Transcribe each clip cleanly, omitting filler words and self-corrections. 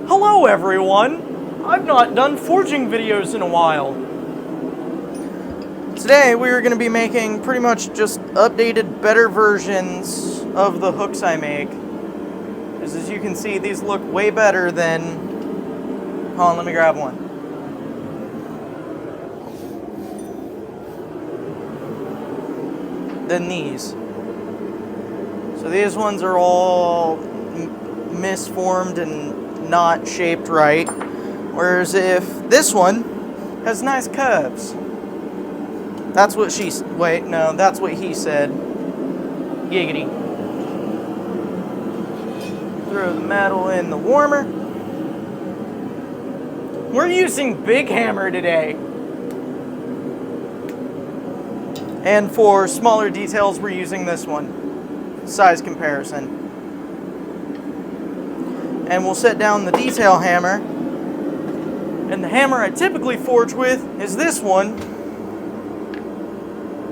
Hello everyone! I've not done forging videos in a while. Today we are going to be making pretty much just updated, better versions of the hooks I make. Because as you can see, these look way better than... Hold on, let me grab one. Than these. So these ones are all misformed and not shaped right. Whereas if this one has nice curves. That's what she... Wait, no, that's what he said. Giggity. Throw the metal in the warmer. We're using Big Hammer today. And for smaller details, we're using this one. Size comparison. And we'll set down the detail hammer. And the hammer I typically forge with is this one.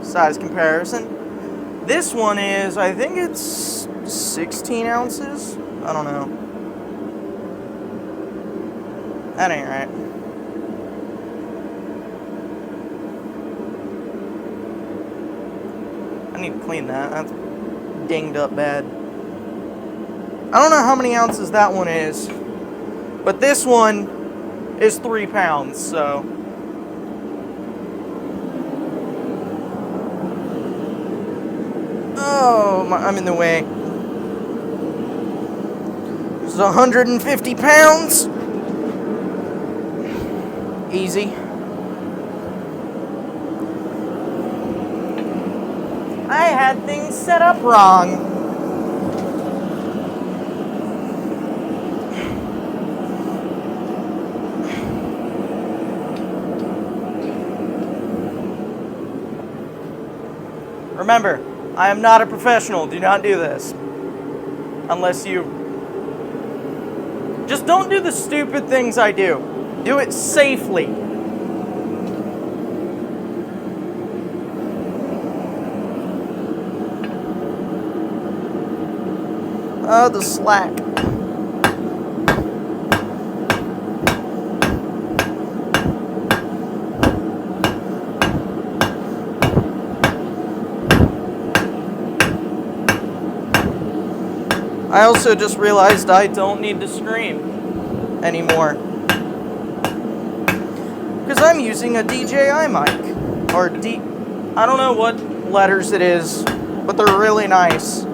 Size comparison. This one is, I think it's 16 ounces. I don't know. That ain't right. I need to clean that. That's dinged up bad. I don't know how many ounces that one is, but this one is 3 pounds, so. Oh, I'm in the way. It's 150 pounds. Easy. I had things set up wrong. Remember, I am not a professional. Do not do this. Unless you... Just don't do the stupid things I do. Do it safely. Oh, the slack. I also just realized I don't need to scream anymore. Because I'm using a DJI mic. Or I don't know what letters it is, but they're really nice.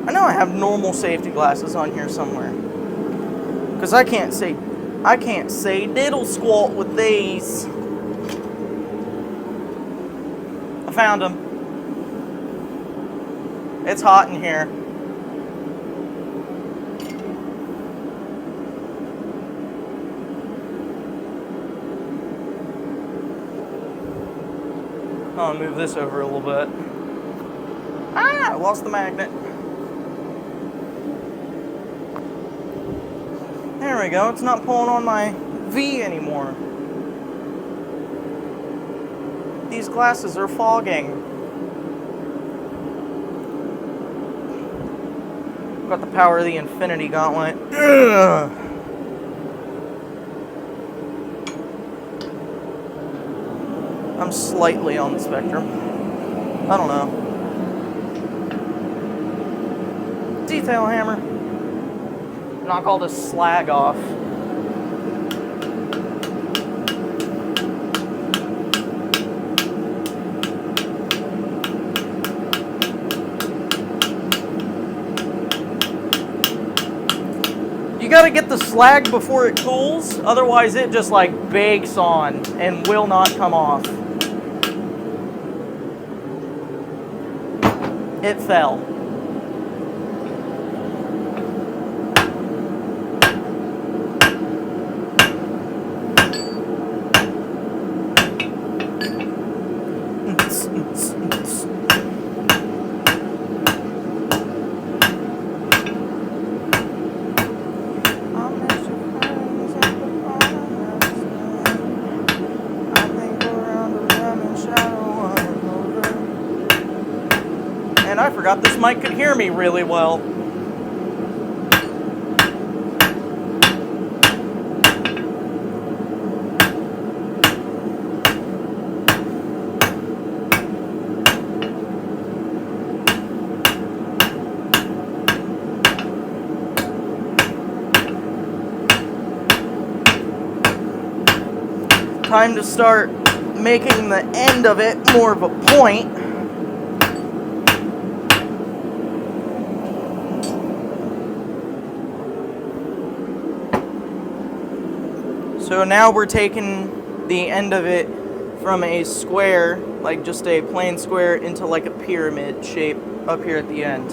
I know I have normal safety glasses on here somewhere. Because I can't say diddle squat with these. I found them. It's hot in here. I'll move this over a little bit. Ah, I lost the magnet. There we go, it's not pulling on my V anymore. These glasses are fogging. Got the power of the Infinity Gauntlet. Ugh. I'm slightly on the spectrum. I don't know. Detail hammer. Knock all this slag off. You gotta get the slag before it cools, otherwise it just like bakes on and will not come off. It fell. forgot this mic could hear me really well. Time to start making the end of it more of a point. So now we're taking the end of it from a square, like just a plain square, into like a pyramid shape up here at the end.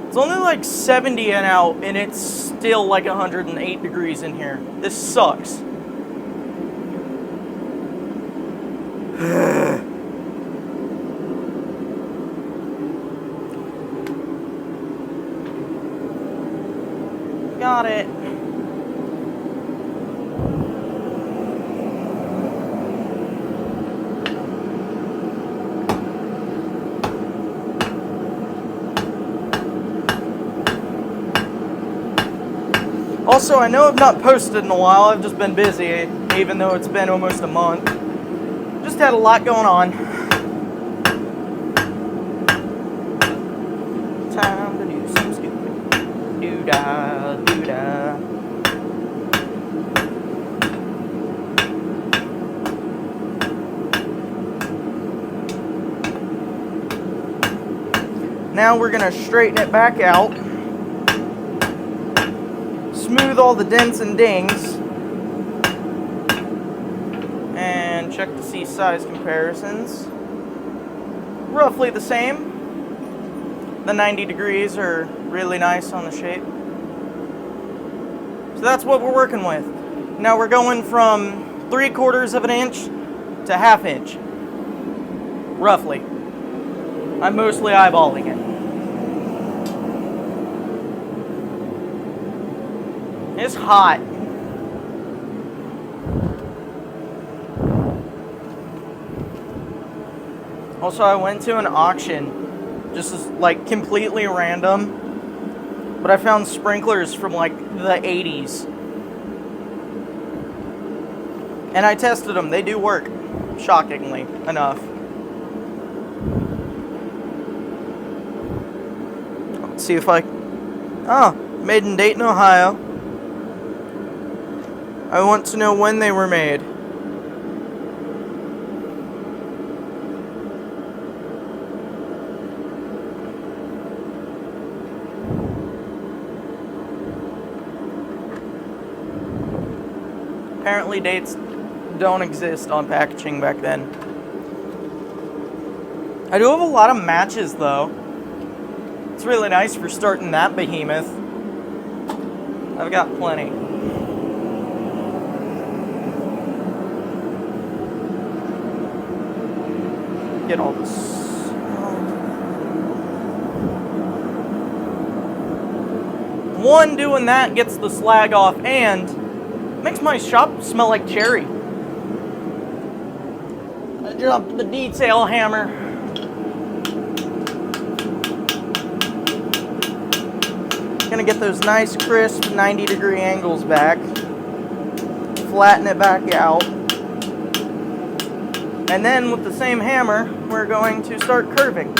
It's only like 70 and out, and it's still like 108 degrees in here. This sucks. Got it. Also, I know I've not posted in a while. I've just been busy, even though it's been almost a month. Just had a lot going on. Time to do some stupid. Do-da, do-da. Now we're going to straighten it back out. Smooth all the dents and dings. And check to see size comparisons. Roughly the same. The 90 degrees are really nice on the shape. So that's what we're working with. Now we're going from 3/4 of an inch to 1/2 inch. Roughly. I'm mostly eyeballing it. It's hot. Also, I went to an auction, just as, like, completely random, but I found sprinklers from like the 80s. And I tested them. They do work, shockingly enough. Let's see if I... Oh, made in Dayton, Ohio. I want to know when they were made. Apparently dates don't exist on packaging back then. I do have a lot of matches though. It's really nice for starting that behemoth. I've got plenty. Get all this. One, doing that gets the slag off and makes my shop smell like cherry. I dropped the detail hammer. Gonna get those nice crisp 90-degree angles back. Flatten it back out. And then with the same hammer, we're going to start curving.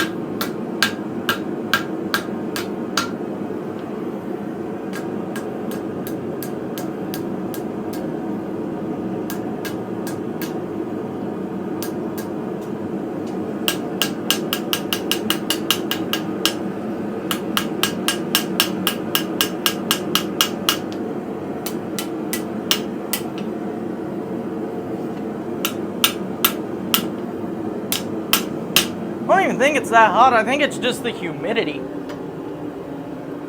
I don't even think it's that hot. I think it's just the humidity.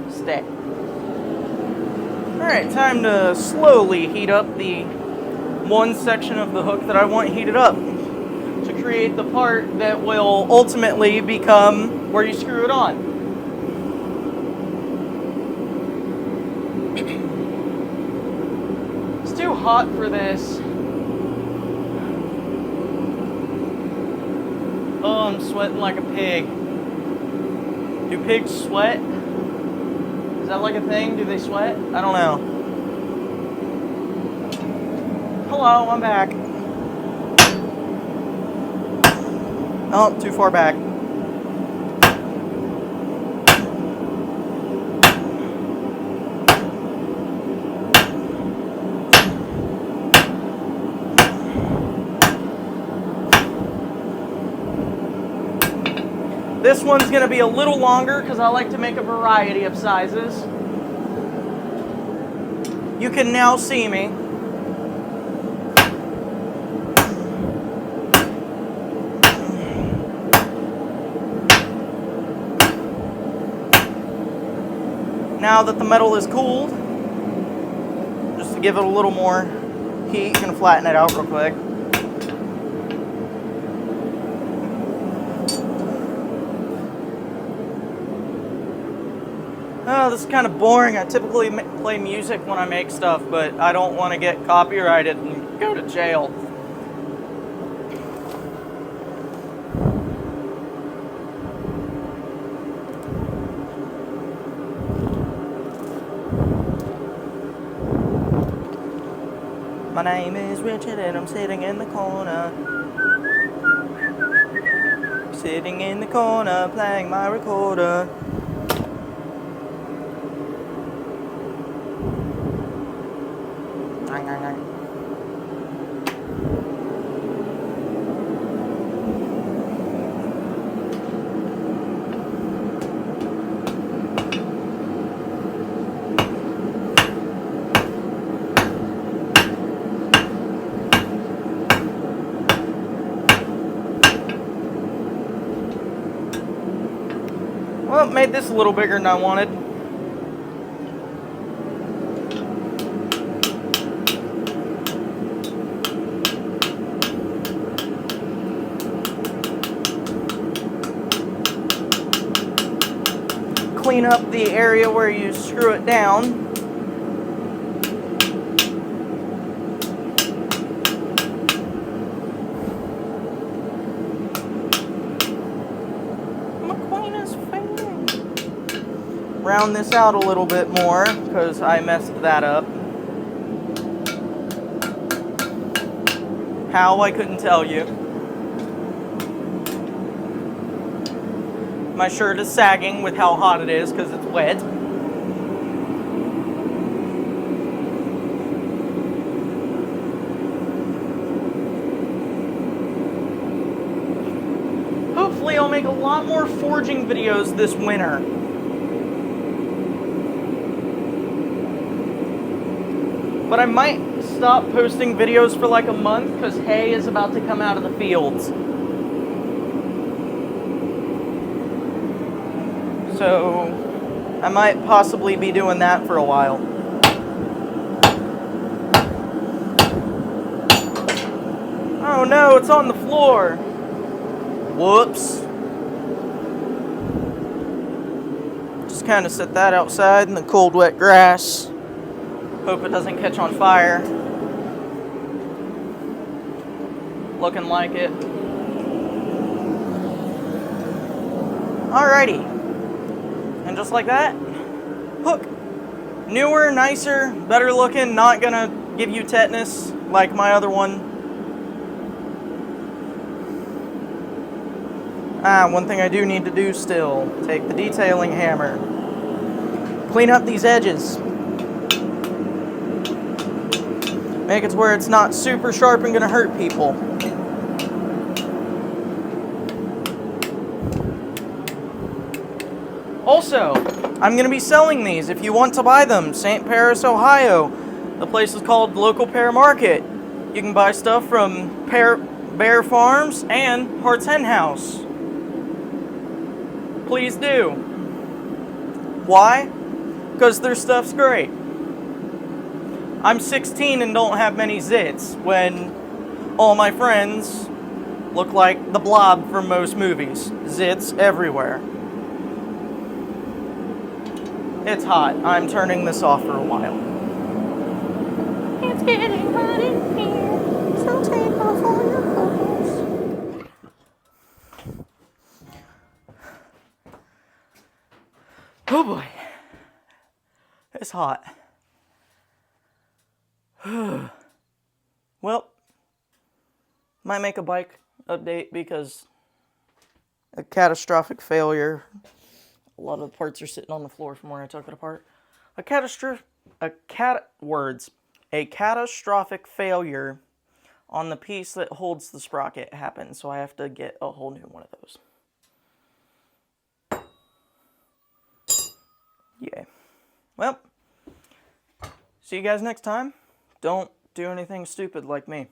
Stay. Alright, time to slowly heat up the one section of the hook that I want heated up to create the part that will ultimately become where you screw it on. It's too hot for this. Oh, I'm sweating like a pig. Do pigs sweat? Is that like a thing? Do they sweat? I don't know. Hello, I'm back. Oh, too far back. This one's going to be a little longer because I like to make a variety of sizes. You can now see me. Now that the metal is cooled, just to give it a little more heat, you can flatten it out real quick. Oh, this is kind of boring. I typically play music when I make stuff, but I don't want to get copyrighted and go to jail. My name is Richard and I'm sitting in the corner. Sitting in the corner playing my recorder. Well, it made this a little bigger than I wanted. Clean up the area where you screw it down. Round this out a little bit more because I messed that up. How, I couldn't tell you. My shirt is sagging with how hot it is because it's wet. Hopefully I'll make a lot more forging videos this winter. But I might stop posting videos for like a month because hay is about to come out of the fields. So I might possibly be doing that for a while. Oh no, it's on the floor. Whoops. Just kind of set that outside in the cold, wet grass. Hope it doesn't catch on fire. Looking like it. Alrighty. And just like that, hook. Newer, nicer, better looking, not gonna give you tetanus like my other one. One thing I do need to do still. Take the detailing hammer. Clean up these edges. Make it to where it's not super sharp and gonna hurt people. Also, I'm gonna be selling these if you want to buy them. St. Paris, Ohio. The place is called Local Pear Market. You can buy stuff from Bear Farms and Hart's Hen House. Please do. Why? Because their stuff's great. I'm 16 and don't have many zits when all my friends look like the Blob from most movies. Zits everywhere. It's hot. I'm turning this off for a while. It's getting hot in here, so take off all your clothes. Oh boy. It's hot. Well, might make a bike update because a catastrophic failure. A lot of the parts are sitting on the floor from where I took it apart. A catastrophic failure on the piece that holds the sprocket happened, so I have to get a whole new one of those. Yeah. Well, see you guys next time. Don't do anything stupid like me.